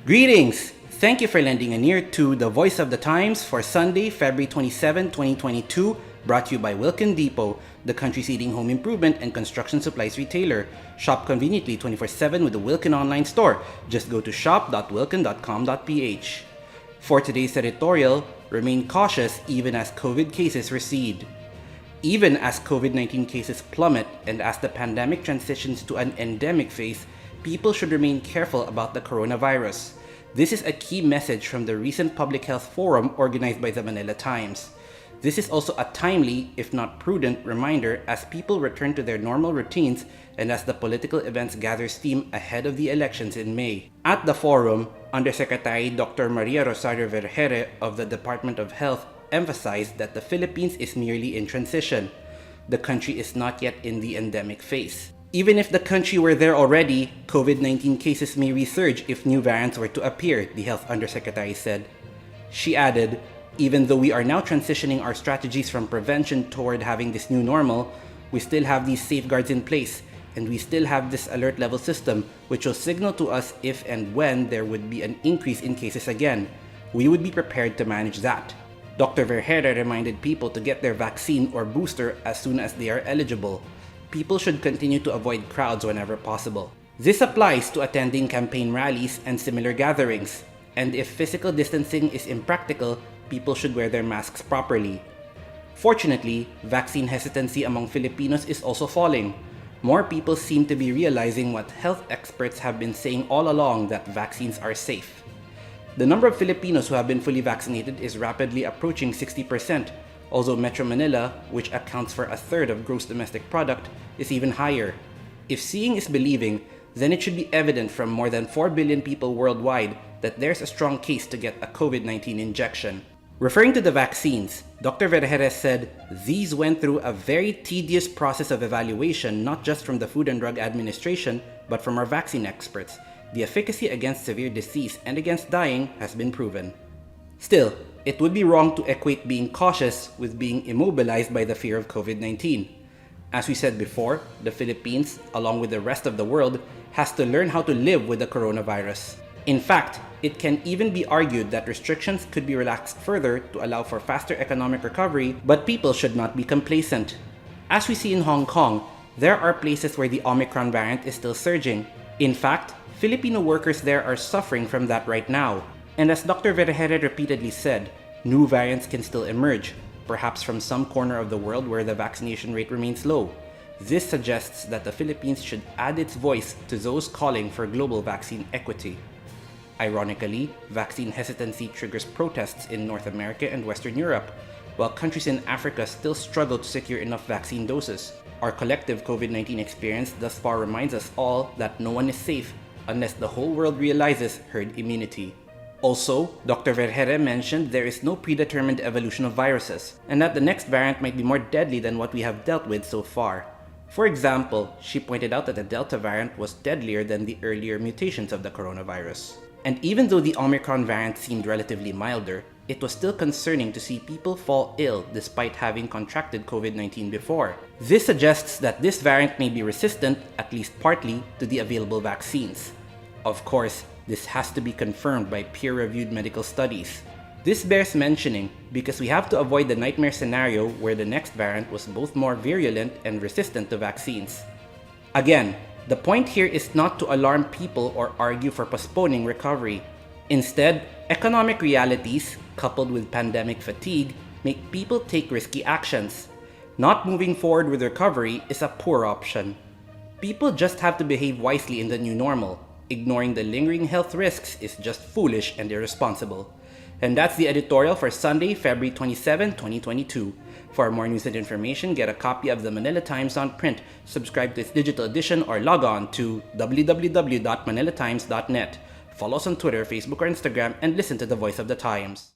Greetings! Thank you for lending an ear to The Voice of the Times for Sunday, February 27, 2022, brought to you by Wilkin Depot, the country's leading home improvement and construction supplies retailer. Shop conveniently 24/7 with the Wilkin online store. Just go to shop.wilkin.com.ph. For today's editorial, remain cautious even as COVID cases recede. Even as COVID-19 cases plummet and as the pandemic transitions to an endemic phase, people should remain careful about the coronavirus. This is a key message from the recent public health forum organized by the Manila Times. This is also a timely, if not prudent, reminder as people return to their normal routines and as the political events gather steam ahead of the elections in May. At the forum, Undersecretary Dr. Maria Rosario Vergere of the Department of Health emphasized that the Philippines is merely in transition. The country is not yet in the endemic phase. Even if the country were there already, COVID-19 cases may resurge if new variants were to appear, the health undersecretary said. She added, even though we are now transitioning our strategies from prevention toward having this new normal, we still have these safeguards in place, and we still have this alert level system, which will signal to us if and when there would be an increase in cases again. We would be prepared to manage that. Dr. Vergere reminded people to get their vaccine or booster as soon as they are eligible. People should continue to avoid crowds whenever possible. This applies to attending campaign rallies and similar gatherings. And if physical distancing is impractical, people should wear their masks properly. Fortunately, vaccine hesitancy among Filipinos is also falling. More people seem to be realizing what health experts have been saying all along, that vaccines are safe. The number of Filipinos who have been fully vaccinated is rapidly approaching 60%, although Metro Manila, which accounts for a third of gross domestic product, is even higher. If seeing is believing, then it should be evident from more than 4 billion people worldwide that there's a strong case to get a COVID-19 injection. Referring to the vaccines, Dr. Vergere said these went through a very tedious process of evaluation, not just from the Food and Drug Administration, but from our vaccine experts. The efficacy against severe disease and against dying has been proven. Still, it would be wrong to equate being cautious with being immobilized by the fear of COVID-19. As we said before, the Philippines, along with the rest of the world, has to learn how to live with the coronavirus. In fact, it can even be argued that restrictions could be relaxed further to allow for faster economic recovery, but people should not be complacent. As we see in Hong Kong, there are places where the Omicron variant is still surging. In fact, Filipino workers there are suffering from that right now. And as Dr. Vergere repeatedly said, new variants can still emerge, perhaps from some corner of the world where the vaccination rate remains low. This suggests that the Philippines should add its voice to those calling for global vaccine equity. Ironically, vaccine hesitancy triggers protests in North America and Western Europe, while countries in Africa still struggle to secure enough vaccine doses. Our collective COVID-19 experience thus far reminds us all that no one is safe unless the whole world realizes herd immunity. Also, Dr. Vergere mentioned there is no predetermined evolution of viruses, and that the next variant might be more deadly than what we have dealt with so far. For example, she pointed out that the Delta variant was deadlier than the earlier mutations of the coronavirus. And even though the Omicron variant seemed relatively milder, it was still concerning to see people fall ill despite having contracted COVID-19 before. This suggests that this variant may be resistant, at least partly, to the available vaccines. Of course, this has to be confirmed by peer-reviewed medical studies. This bears mentioning because we have to avoid the nightmare scenario where the next variant was both more virulent and resistant to vaccines. Again, the point here is not to alarm people or argue for postponing recovery. Instead, economic realities, coupled with pandemic fatigue, make people take risky actions. Not moving forward with recovery is a poor option. People just have to behave wisely in the new normal. Ignoring the lingering health risks is just foolish and irresponsible. And that's the editorial for Sunday, February 27, 2022. For more news and information, get a copy of the Manila Times on print, subscribe to its digital edition, or log on to www.manilatimes.net. Follow us on Twitter, Facebook, or Instagram, and listen to the Voice of the Times.